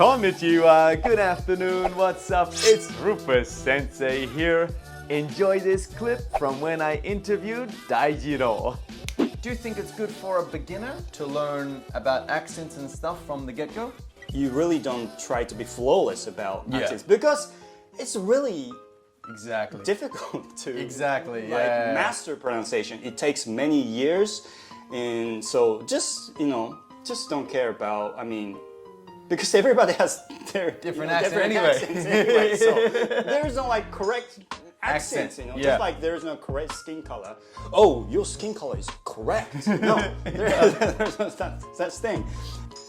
Konnichiwa, good afternoon, what's up? It's RUPA Sensei here. Enjoy this clip from when I interviewed Daijiro. Do you think it's good for a beginner to learn about accents and stuff from the get-go? You really don't try to be flawless about accents because it's really difficult to master pronunciation. It takes many years, and so just don't care about. Because everybody has their different accents anyway. So there's no correct accents, Yeah. Just like there's no correct skin color. Oh, your skin color is correct. No, there's no such thing.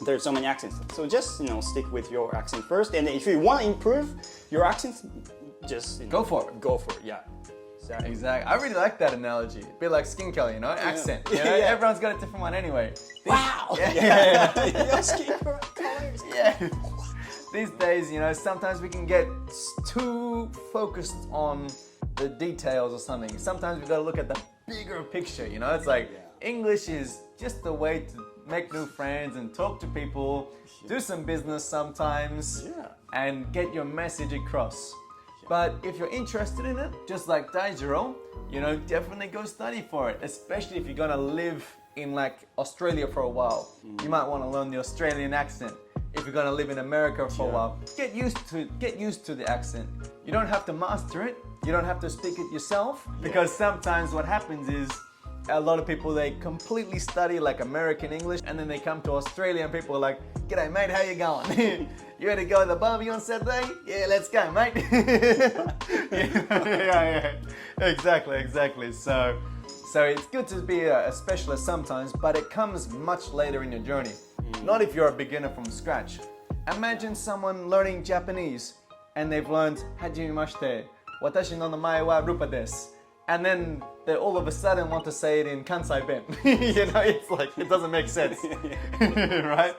There's so many accents. So just stick with your accent first, and if you want to improve your accents, just go for it. Go for it. Yeah. Exactly. I really like that analogy. A bit like skin color, accent. Everyone's got a different one anyway. Wow. Your skin color is These days, sometimes we can get too focused on the details or something. Sometimes we got to look at the bigger picture. It's like English is just a way to make new friends and talk to people, do some business sometimes, and get your message across. But if you're interested in it, just like Daijiro, definitely go study for it, especially if you're gonna live in Australia for a while. You might want to learn the Australian accent. If you're gonna live in America for a while, get used to the accent. You don't have to master it. You don't have to speak it yourself, because sometimes what happens is a lot of people, they completely study American English, and then they come to Australia and people are like, "G'day mate, how you going? You ready to go to the barbie on Saturday? Yeah, let's go mate." Exactly. So it's good to be a specialist sometimes, but it comes much later in your journey. Not if you're a beginner from scratch. Imagine someone learning Japanese and they've learned Hajimemashite, watashi no namae wa Rupa desu. And then they all of a sudden want to say it in Kansai Ben. It's like, it doesn't make sense. Right?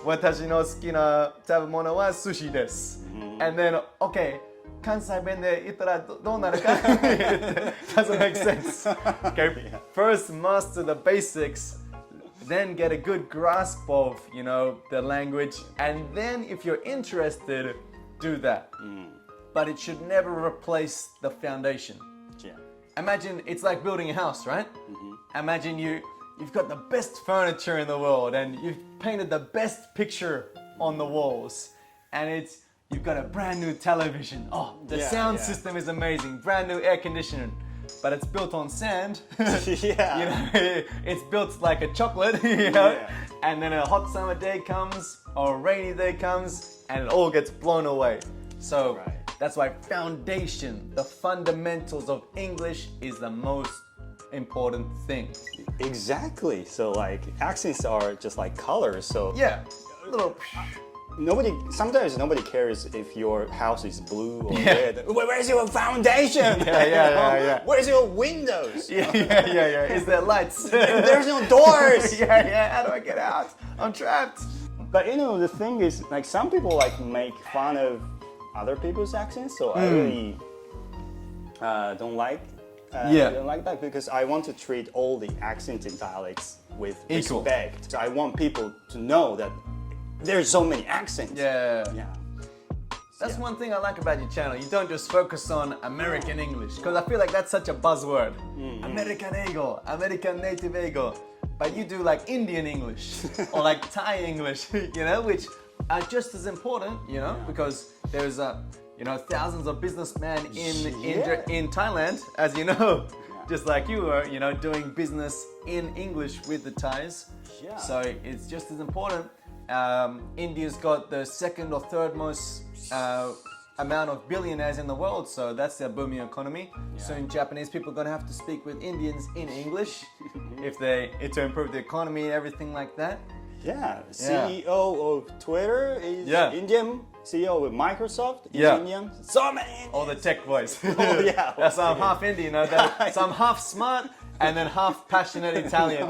Watashi no suki na tabemono wa sushi desu. And then, okay, Kansai Ben de itara dou naru ka? It doesn't make sense. Okay, first master the basics, then get a good grasp of, the language, and then if you're interested, do that. But it should never replace the foundation. Imagine it's like building a house, right? Imagine you've got the best furniture in the world and you've painted the best picture on the walls, and you've got a brand new television. Oh, the sound system is amazing, brand new air conditioning, but it's built on sand. It's built like a chocolate, and then a hot summer day comes or a rainy day comes and it all gets blown away. So that's why foundation, the fundamentals of English is the most important thing. Exactly. So accents are just like colors. So little. Sometimes nobody cares if your house is blue or red. Where's your foundation? Where's your windows? Is there lights? There's no doors. How do I get out? I'm trapped. But the thing is, some people make fun of other people's accents, so I really don't like that, because I want to treat all the accents and dialects with respect. So I want people to know that there's so many accents. That's one thing I like about your channel. You don't just focus on American English, because I feel like that's such a buzzword. American Eigo, American Native Eigo. But you do Indian English or Thai English, which are just as important, because there's thousands of businessmen in Thailand, as you know, just like you are, doing business in English with the Thais. So it's just as important. India's got the second or third most amount of billionaires in the world, so that's their booming economy. Soon Japanese people are going to have to speak with Indians in English to improve the economy and everything like that. CEO of Twitter is Indian. CEO of Microsoft is Indian. So many Indians. All the tech boys. That's why I'm half Indian. So I'm half smart and then half passionate Italian.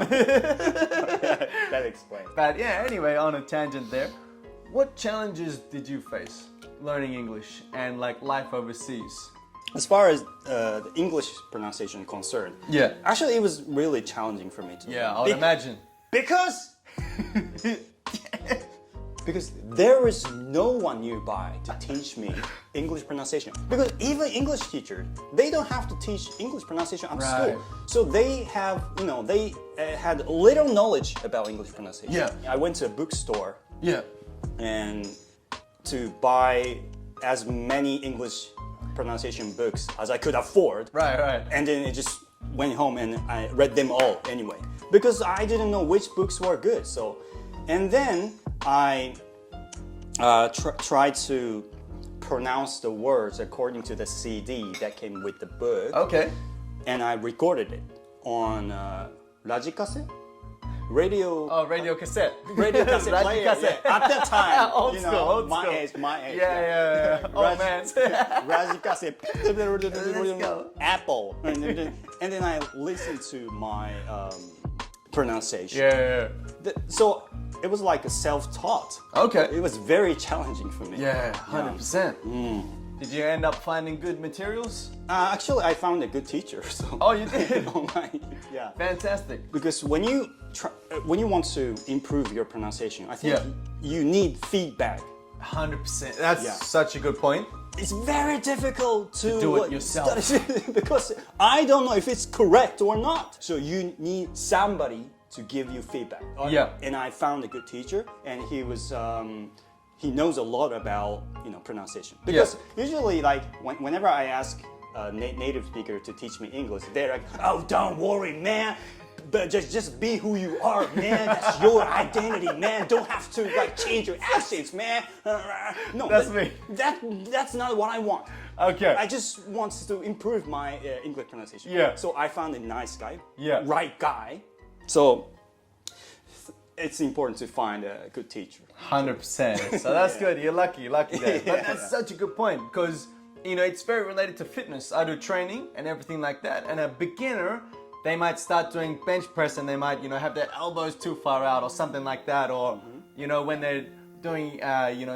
That explains. But anyway, on a tangent there. What challenges did you face learning English and life overseas? As far as the English pronunciation concerned, actually it was really challenging for me to learn. I would imagine. Because because there is no one nearby to teach me English pronunciation. Because even English teachers, they don't have to teach English pronunciation at school. So they have, they had little knowledge about English pronunciation. Yeah. I went to a bookstore. Yeah. And to buy as many English pronunciation books as I could afford. Right. And then I just went home and I read them all anyway. Because I didn't know which books were good. So, and then I tried to pronounce the words according to the CD that came with the book. Okay. And I recorded it on Radicassette? Radio. Oh, radio cassette. Radio cassette player. Cassette. Yeah. At that time, Old school. my age. Yeah. Oh man. Radicassette. Let's go. Apple. And then I listened to my pronunciation. Yeah. So it was like a self-taught. Okay. It was very challenging for me. Yeah, 100%. Did you end up finding good materials? Actually, I found a good teacher. So Oh, you did? online. Yeah. Fantastic. Because when you want to improve your pronunciation, I think you need feedback. 100%. That's such a good point. It's very difficult to do it yourself. Because I don't know if it's correct or not. So you need somebody to give you feedback. Yeah. And I found a good teacher, and he was he knows a lot about pronunciation. Because usually, like whenever I ask a native speaker to teach me English, they're like, "Oh, don't worry, man. But just be who you are, man. That's your identity, man. Don't have to like change your accents, man." No, that's me. That's not what I want. Okay. I just want to improve my English pronunciation. Yeah. So I found a nice guy. Yeah. Right guy. So it's important to find a good teacher. 100%. So that's good. You're lucky there. But that's such a good point because it's very related to fitness. I do training and everything like that. And a beginner, they might start doing bench press and they might, have their elbows too far out or something like that. Or, when they're doing,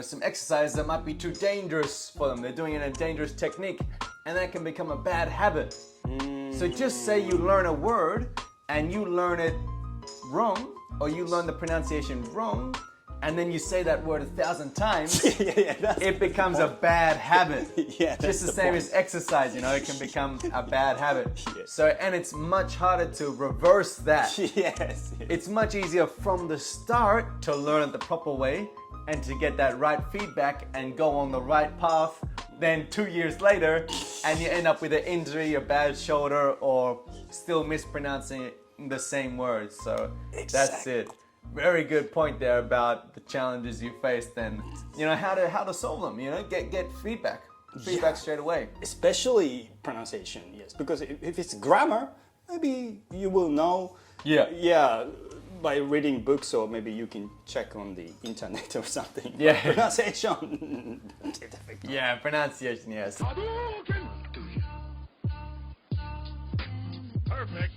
some exercises that might be too dangerous for them. They're doing it in a dangerous technique and that can become a bad habit. So just say you learn a word and you learn it wrong or you learn the pronunciation wrong and then you say that word 1,000 times, it becomes a bad habit. Just the same as exercise, it can become a bad habit. So, and it's much harder to reverse that. It's much easier from the start to learn it the proper way and to get that right feedback and go on the right path than 2 years later and you end up with an injury, a bad shoulder, or still mispronouncing the same words. So that's it. Very good point there about the challenges you faced and how to solve them. Get feedback straight away. Especially pronunciation, yes. Because if it's grammar, maybe you will know. By reading books, or maybe you can check on the internet or something. Pronunciation. Pronunciation. Yes. Perfect.